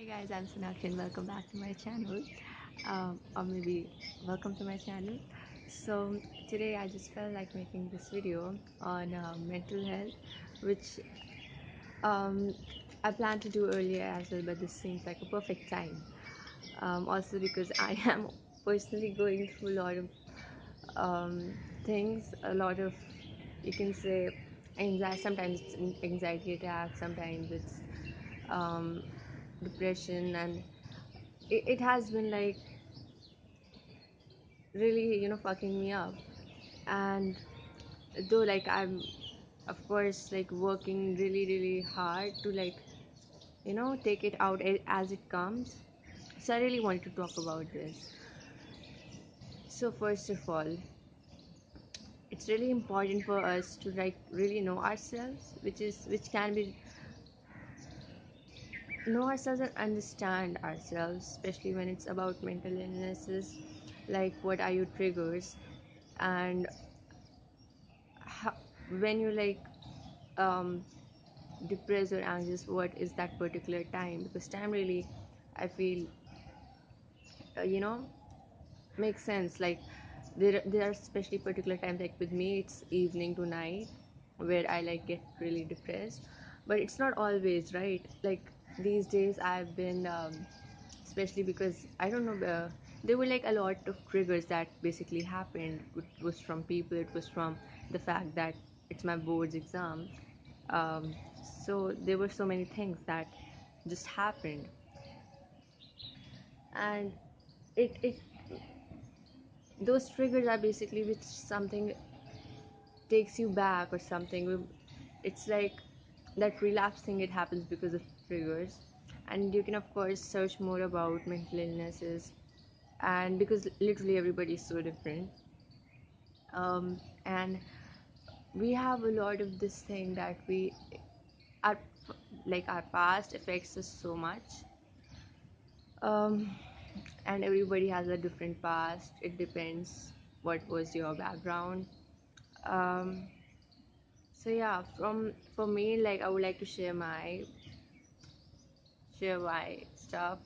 Hi guys, I'm Sonakshi and welcome back to my channel. Or maybe welcome to my channel. So today I just felt like making this video on mental health, which um, I planned to do earlier as well, but this seems like a perfect time. Also because I am personally going through a lot of things, a lot of, you can say, anxiety. Sometimes it's an anxiety attack, sometimes it's um, depression, and it has been like really fucking me up. And though like I'm of course like working really hard to like take it out as it comes, so I really wanted to talk about this. So first of all, it's really important for us to like really know ourselves, which can be know ourselves and understand ourselves, especially when it's about mental illnesses. Like, what are your triggers, and how, when you like um, depressed or anxious, what is that particular time? Because time really, I feel, uh, you know makes sense. Like, there are especially particular times, like with me it's evening to night, where I like get really depressed. But it's not always, right? Like, these days I've been especially because I don't know, there were like a lot of triggers that basically happened. It was from people, it was from the fact that it's my board's exam. So there were so many things that just happened, and it those triggers are basically which something takes you back or something. It's like that relapse thing, it happens because of triggers. And you can of course search more about mental illnesses, and because literally everybody is so different. And we have a lot of this thing that we our like our past affects us so much. um, and everybody has a different past. It depends what was your background. um, so yeah, from for me, like I would like to share my stuff,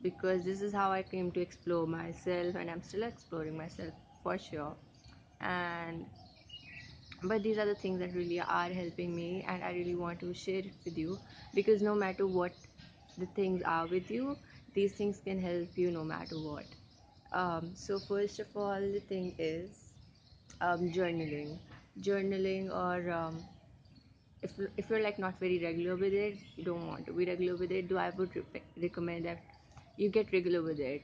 because this is how I came to explore myself, and I'm still exploring myself for sure. And but these are the things that really are helping me, and I really want to share it with you, because no matter what the things are with you, these things can help you no matter what. So first of all, the thing is journaling, or if you're like not very regular with it, you don't want to be regular with it, though I would recommend that you get regular with it,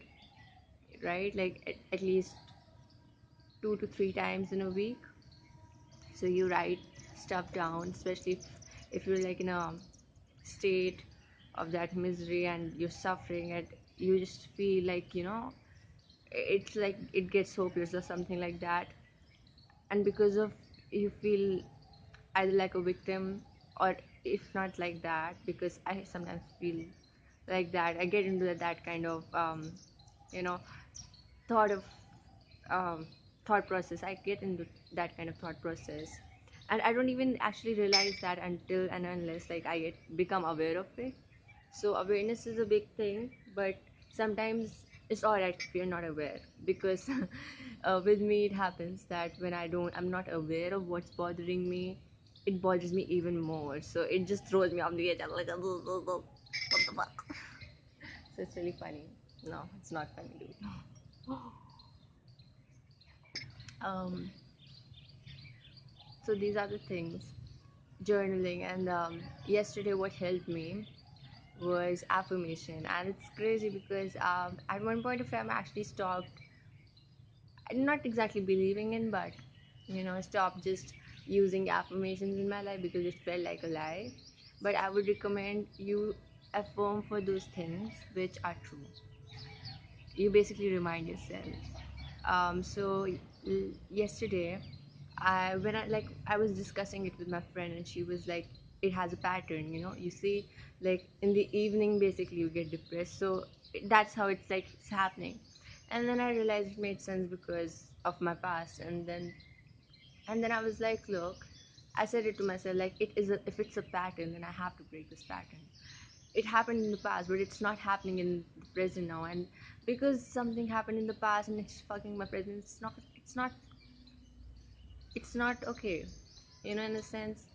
right? Like at least 2 to 3 times in a week. So you write stuff down, especially if you're like in a state of that misery and you're suffering, and you just feel like it's like it gets hopeless or something like that. And because of, you feel either like a victim, or if not like that, because I sometimes feel like that, I get into that kind of you know thought of um, thought process. I get into that kind of thought process, and I don't even actually realize that until and unless like I become aware of it. So awareness is a big thing, but sometimes it's alright if you're not aware, because with me it happens that when I'm not aware of what's bothering me, it bothers me even more. So it just throws me off the edge. I'm like, what the fuck? So it's really funny. No, it's not funny, dude. um so these are the things: journaling. And yesterday what helped me was affirmation. And it's crazy because at one point of time I actually stopped, not exactly believing in, but stopped just using affirmations in my life because it felt like a lie. But I would recommend you affirm for those things which are true. You basically remind yourself. Yesterday, I was discussing it with my friend, and she was like, it has a pattern. You see, like in the evening basically you get depressed, so that's how it's happening. And then I realized it made sense because of my past. And then I was like, look, I said it to myself, like, if it's a pattern, then I have to break this pattern. it happened in the past, but it's not happening in the present now. And because something happened in the past and it's fucking my present, it's not okay, in a sense.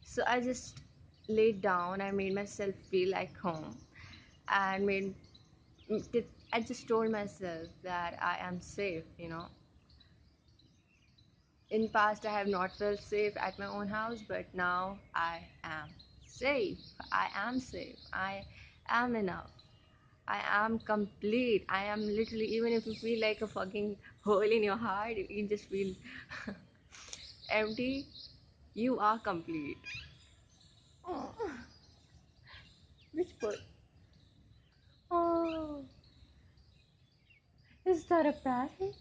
So I just laid down. I made myself feel like home, and I just told myself that I am safe. In past, I have not felt safe at my own house, but now I am safe. I am safe. I am enough. I am complete. I am literally, even if you feel like a fucking hole in your heart, you just feel empty, you are complete. Oh, which part? Oh, is that a parrot?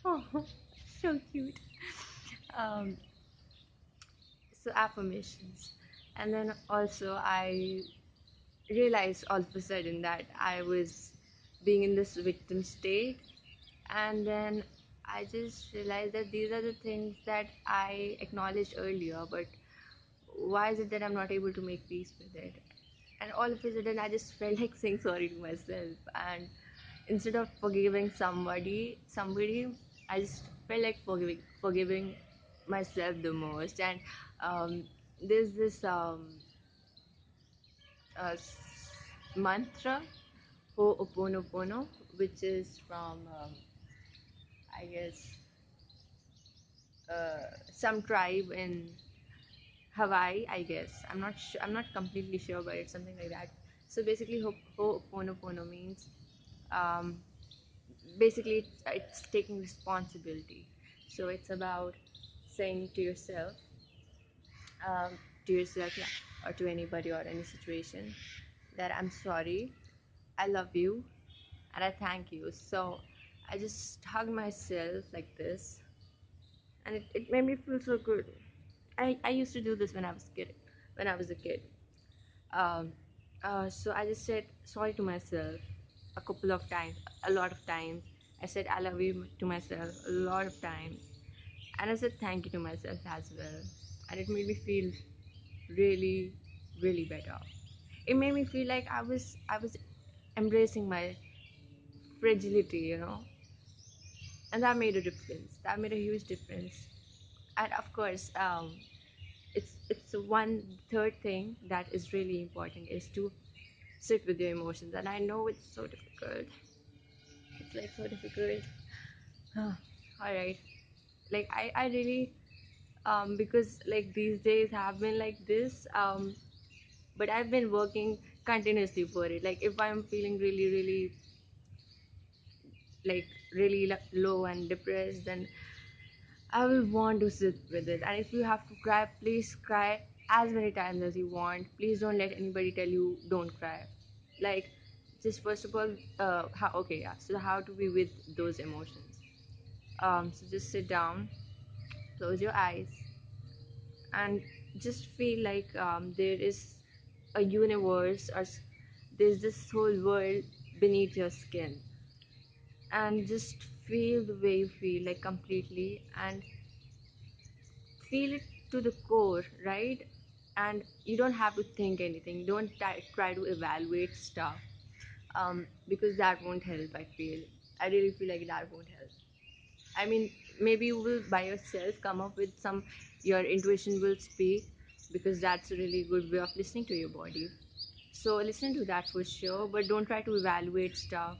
Oh, so cute. Um, so affirmations. And then also I realized all of a sudden that I was being in this victim state. And then I just realized that these are the things that I acknowledged earlier, but why is it that I'm not able to make peace with it? And all of a sudden, I just felt like saying sorry to myself. And instead of forgiving somebody, I just felt like forgiving myself the most. And um, there's this mantra, Ho'oponopono, which is from, I guess, some tribe in Hawaii, I guess. I'm not sure. I'm not completely sure, but it's something like that. So basically, Ho'oponopono means, um, basically, it's taking responsibility. So it's about saying um, to yourself, yeah, or to anybody or any situation, that I'm sorry, I love you, and I thank you. So I just hugged myself like this, and it made me feel so good. I used to do this when I was a kid. Um, so I just said sorry to myself a couple of times, a lot of times. I said I love you to myself a lot of times, and I said thank you to myself as well. And it made me feel really, really better. It made me feel like I was embracing my fragility, and that made a difference. That made a huge difference. And of course, it's one third thing that is really important is to sit with your emotions. And I know it's so difficult. It's like so difficult. All right. Like I really because like these days have been like this, but I've been working continuously for it. Like if I'm feeling really, really, like really low and depressed, then I will want to sit with it. And if you have to cry, please cry as many times as you want. Please don't let anybody tell you don't cry. Like, just first of all, okay, yeah. So how to be with those emotions? So just sit down, close your eyes, and just feel like there is a universe, or there's this whole world beneath your skin, and just feel the way you feel, like completely, and feel it to the core, right? And you don't have to think anything. Don't try to evaluate stuff, because that won't help. I really feel like that won't help. I mean, maybe you will by yourself come up with some, your intuition will speak, because that's a really good way of listening to your body. So listen to that for sure, but don't try to evaluate stuff,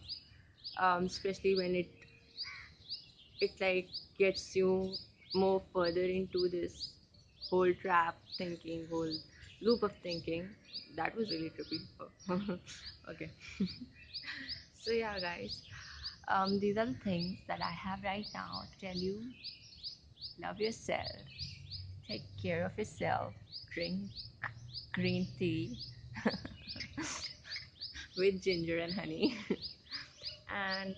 especially when it like gets you more further into this whole trap thinking, whole loop of thinking. That was really trippy. Okay. So yeah, guys, these are the things that I have right now to tell you. Love yourself, take care of yourself, drink green tea with ginger and honey. and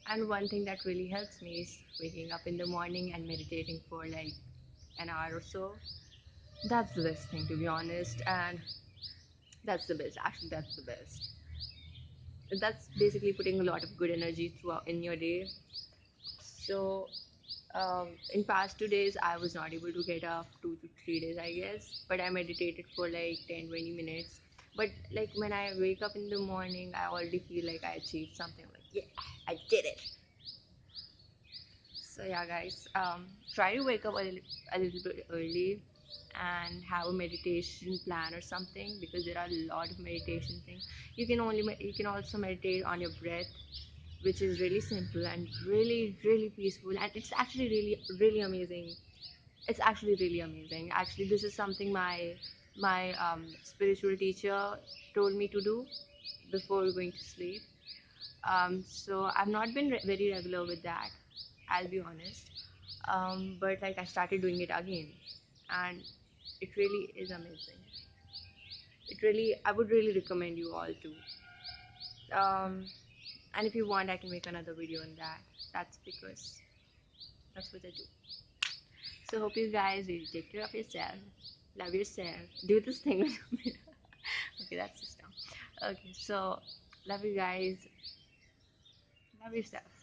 and one thing that really helps me is waking up in the morning and meditating for like an hour or so. That's the best thing, to be honest. And that's the best. Actually, that's the best. That's basically putting a lot of good energy throughout in your day. So In past 2 days I was not able to get up, 2 to 3 days I guess, but I meditated for like 10-20 minutes. But like when I wake up in the morning, I already feel like I achieved something. I'm like, yeah, I did it. So yeah, guys, try to wake up a little bit early and have a meditation plan or something, because there are a lot of meditation things. You can also meditate on your breath, which is really simple and really really peaceful, and it's actually really amazing. It's actually really amazing. Actually, this is something my spiritual teacher told me to do before going to sleep. So I've not been very regular with that, I'll be honest. But like I started doing it again, and it really is amazing. I would really recommend you all to. And if you want, I can make another video on that. That's because that's what I do. So hope you guys really take care of yourself, love yourself, do this thing with me. Okay, that's just dumb. Okay, so love you guys, love yourself.